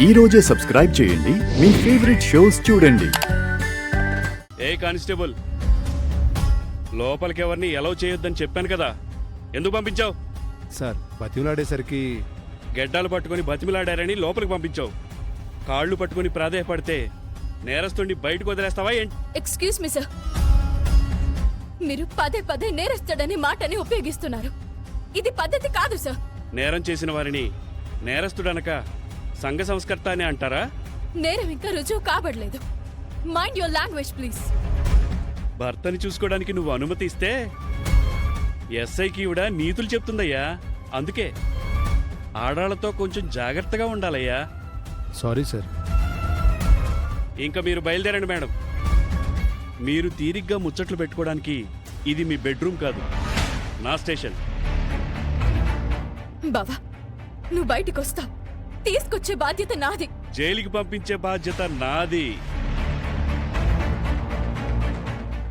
ఈ రోజే సబ్స్క్రైబ్ చేయండి మీ ఫేవరెట్ షోస్ చూడండి. ఏ కానిస్టేబుల్, లోపలికి ఎవరిని ఎలవ్ చేయొద్దని చెప్పాను కదా, ఎందుకు పంపించావు? సార్ బతిలాడేసరికి గెడ్డాలు పట్టుకుని బతిమిలాడారని లోపలికి పంపించావు. కాళ్ళు పట్టుకుని ప్రాధేయపడితే నేరస్తుడిని బయటకు వదిలేస్తావా ఏంటి? ఎక్స్క్యూజ్ మీ సార్, మీరు పదే పదే నేరస్తుడని మాటని ఉపయోగిస్తున్నారు. ఇది పద్ధతి కాదు సార్. నేరం చేసిన వారిని నేరస్తుడనక సంఘ సంస్కర్త అని అంటారా? నేరం ఇంకా రుజువు కాబడలేదు. Mind your language please. భర్తని చూసుకోవడానికి నువ్వు అనుమతి ఇస్తే ఎస్ఐకి కూడా నీతులు చెప్తుందయ్యా. అందుకే ఆడాళ్లతో కొంచెం జాగ్రత్తగా ఉండాలయ్యా. Sorry sir. ఇంకా మీరు బయలుదేరండి మేడం. మీరు తీరిగ్గా ముచ్చట్లు పెట్టుకోవడానికి ఇది మీ బెడ్రూమ్ కాదు, నా స్టేషన్. బావా, నువ్వు బయటికి వస్తావు, తీసుకొచ్చే బాధ్యత నాది. జైలుకి పంపించే బాధ్యత నాది.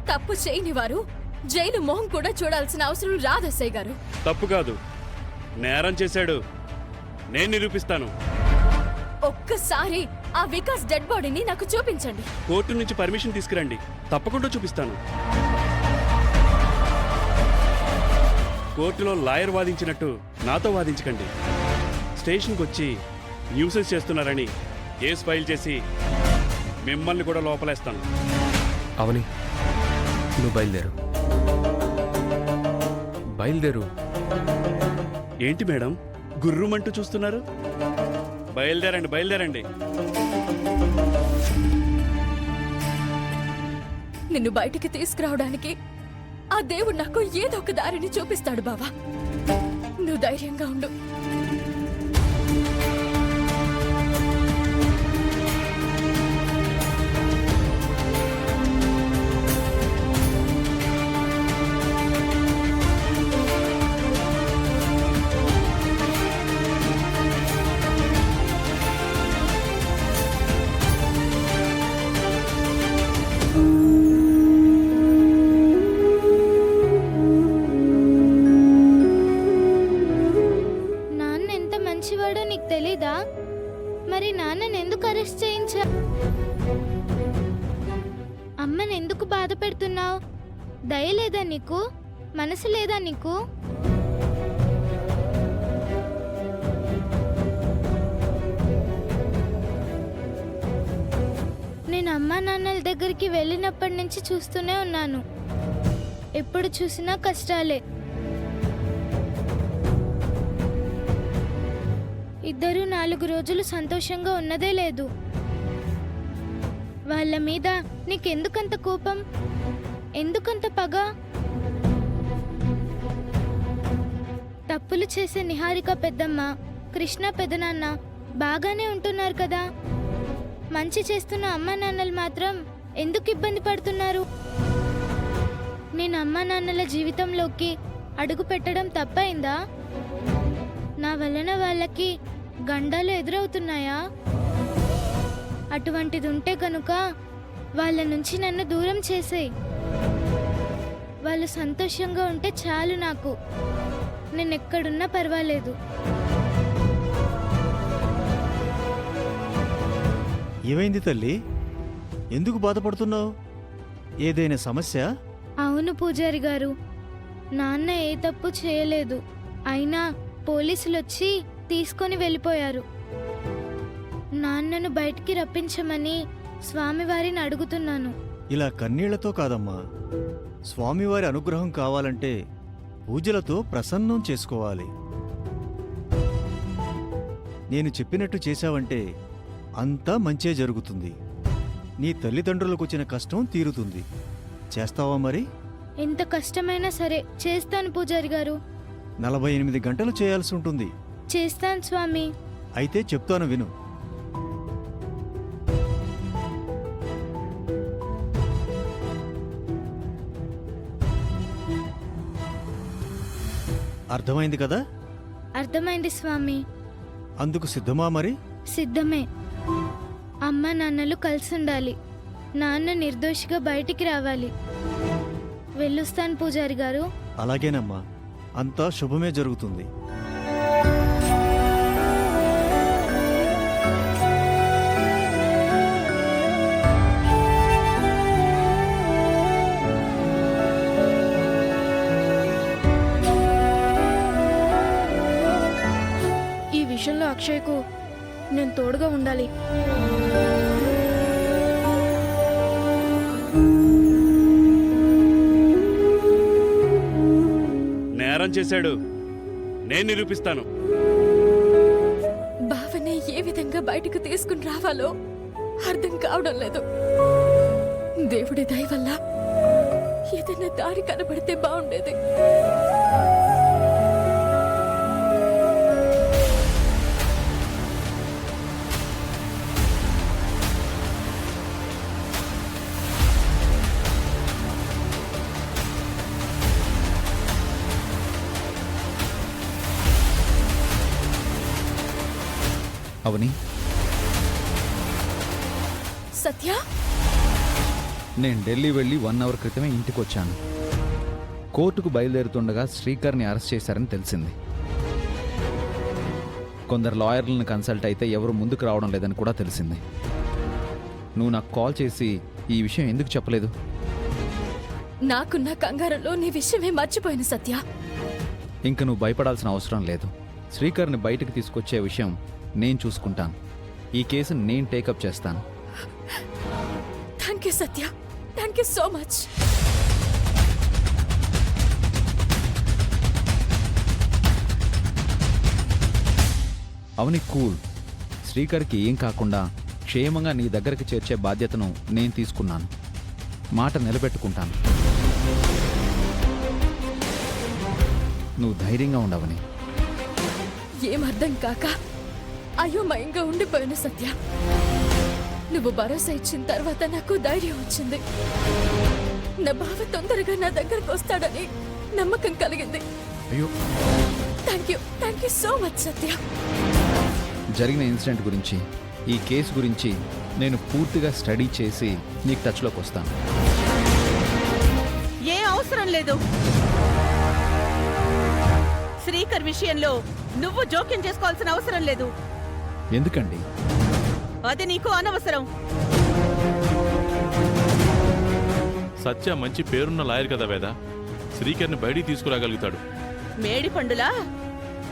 తప్పు చేయని వారు జైలు మొహం కూడా చూడాల్సిన అవసరం రాదస్సయ్య గారు. తప్పు కాదు, నేరం చేశాడు, నేను నిరూపిస్తాను. ఒక్కసారి ఆ వికాస్ డెడ్ బాడీని నాకు చూపించండి. కోర్టు నుంచి పర్మిషన్ తీసుకురండి, తప్పకుండా చూపిస్తాను. కోర్టులో లాయర్ వాదించినట్టు నాతో వాదించకండి. స్టేషన్కి వచ్చి న్యూసెన్స్ చేస్తున్నారని కేసు ఫైల్ చేసి మిమ్మల్ని కూడా లోపలేస్తాను. అవని, నువ్వు బయలుదేరు. ఏంటి మేడం గుర్రుమంటూ చూస్తున్నారు? బయలుదేరండి. నిన్ను బయటికి తీసుకురావడానికి ఆ దేవుడు నాకు ఏదో ఒక దారిని చూపిస్తాడు బావా. నువ్వు ధైర్యంగా ఉండు. తెలీదా? మరి నాన్నని ఎందుకు అరెస్ట్ చేయించా? అమ్మని ఎందుకు బాధ పెడుతున్నావు? దయ లేదా నీకు? మనసు లేదా నీకు? నేను అమ్మా నాన్నల దగ్గరికి వెళ్ళినప్పటి నుంచి చూస్తూనే ఉన్నాను. ఎప్పుడు చూసినా కష్టాలే. ఇద్దరు 4 రోజులు సంతోషంగా ఉన్నదే లేదు. వాళ్ళ మీద నీకెందుకంత కోపం? ఎందుకంత పగ? తప్పులు చేసే నిహారిక పెద్దమ్మ, కృష్ణ పెదనాన్న బాగానే ఉంటున్నారు కదా. మంచి చేస్తున్న అమ్మా నాన్నలు మాత్రం ఎందుకు ఇబ్బంది పడుతున్నారు? నేను అమ్మా నాన్నల జీవితంలోకి అడుగు పెట్టడం తప్పైందా? నా వలన వాళ్ళకి గండాలు ఎదురవుతున్నాయా? అటువంటిది ఉంటే కనుక వాళ్ళ నుంచి నన్ను దూరం చేసేయ్. వాళ్ళు సంతోషంగా ఉంటే చాలు నాకు. నేను ఎక్కడున్నా పర్వాలేదు. ఏమైంది తల్లి? ఎందుకు బాధపడుతున్నావు? ఏదైనా సమస్య? అవును పూజారి గారు, నాన్న ఏ తప్పు చేయలేదు. అయినా పోలీసులు వచ్చి తీసుకొని వెళ్ళిపోయారు. నాన్నను బయటికి రప్పించమని స్వామివారిని అడుగుతున్నాను. ఇలా కన్నీళ్లతో కాదమ్మా. స్వామివారి అనుగ్రహం కావాలంటే పూజలతో ప్రసన్నం చేసుకోవాలి. నేను చెప్పినట్టు చేశావంటే అంతా మంచే జరుగుతుంది. నీ తల్లిదండ్రులకు వచ్చిన కష్టం తీరుతుంది. చేస్తావా మరి? ఎంత కష్టమైనా సరే చేస్తాను పూజారి గారు. 48 గంటలు చేయాల్సి ఉంటుంది. చేస్తాను స్వామి. అయితే చెప్తాను విను. అర్థమైంది కదా? అర్థమైంది స్వామి. అందుకు సిద్ధమా మరి? సిద్ధమే. అమ్మ నాన్నలు కలిసి ఉండాలి. నాన్న నిర్దోషిగా బయటికి రావాలి. వెళ్ళొస్తాను పూజారి గారు. అలాగేనమ్మా, అంతా శుభమే జరుగుతుంది. అక్షయ్కు నేను తోడుగా ఉండాలి. నేరం చేశాడు, నేను నిరూపిస్తాను. బావని ఏ విధంగా బయటకు తీసుకుని రావాలో అర్థం కావడం లేదు. దేవుడి దయ వల్ల ఏదైనా దారి కనబడితే బాగుండేది. అవని, సత్య, నేను ఢిల్లీ వెళ్ళి 1 అవర్ క్రితమే ఇంటికి వచ్చాను. కోర్టుకు బయలుదేరుతుండగా శ్రీకర్ని అరెస్ట్ చేశారని తెలిసింది. కొందరు లాయర్లను కన్సల్ట్ అయితే ఎవరు ముందుకు రావడం లేదని కూడా తెలిసింది. నువ్వు నాకు కాల్ చేసి ఈ విషయం ఎందుకు చెప్పలేదు? నాకున్న కంగారులో నీ విషయమే మర్చిపోయాను సత్య. ఇంక నువ్వు భయపడాల్సిన అవసరం లేదు. శ్రీకర్ని బయటకు తీసుకొచ్చే విషయం నేను చూసుకుంటాను. ఈ కేసు నేను టేకప్ చేస్తాను. Thank you Satya, thank you so much. Avani cool. శ్రీకర్కి ఏం కాకుండా క్షేమంగా నీ దగ్గరికి చేర్చే బాధ్యతను నేను తీసుకున్నాను. మాట నిలబెట్టుకుంటాను. నువ్వు ధైర్యంగా ఉండవని. ఏం అర్థం కాక అయోమయంగా ఉండిపోయాను సత్య. నువ్వు భరోసా ఇచ్చిన తర్వాత నాకు ధైర్యం వచ్చింది. నా బావ తొందరగా నా దగ్గరకు వస్తాడని నమ్మకం కలిగింది. అయ్యో, థ్యాంక్ యూ సో మచ్ సత్య. జరిగిన ఇన్సిడెంట్ గురించి, ఈ కేసు గురించి నేను పూర్తిగా స్టడీ చేసి నీకు టచ్లోకి వస్తాను. ఏ అవసరం లేదు. శ్రీకర్ విషయంలో నువ్వు జోక్యం చేసుకోవాల్సిన అవసరం లేదు. ఎందుకండి? అది నీకు అనవసరం. సత్య మంచి పేరున్న లాయర్ కదా వేద. శ్రీకర్ని బయటికి తీసుకురాగలుగుతాడు. మేడి పండులా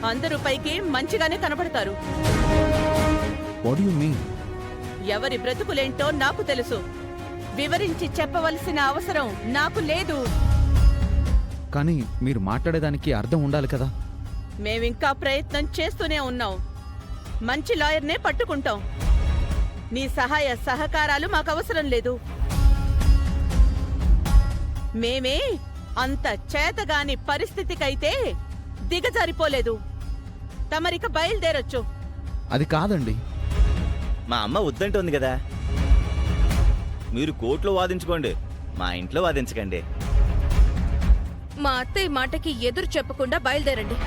అందరూ పైకి మంచిగానే కనబడతారు. What you mean? ఎవరి బ్రతుకులేంటో నాకు తెలుసు. వివరించి చెప్పవలసిన అవసరం నాకు లేదు. కానీ మీరు మాట్లాడేదానికి అర్థం ఉండాలి కదా. మేమింకా ప్రయత్నం చేస్తూనే ఉన్నాం. మంచి లాయర్నే పట్టుకుంటాం. నీ సహాయ సహకారాలు మాకు అవసరం లేదు. మేమే అంత చేతగాని పరిస్థితికైతే దిగజారిపోలేదు. తమరిక బయలుదేరొచ్చు. అది కాదండి. మా అమ్మ వద్దంటోంది కదా. మీరు కోర్టులో వాదించుకోండి, మా ఇంట్లో వాదించకండి. మా అత్తయ్య మాటకి ఎదురు చెప్పకుండా బయలుదేరండి.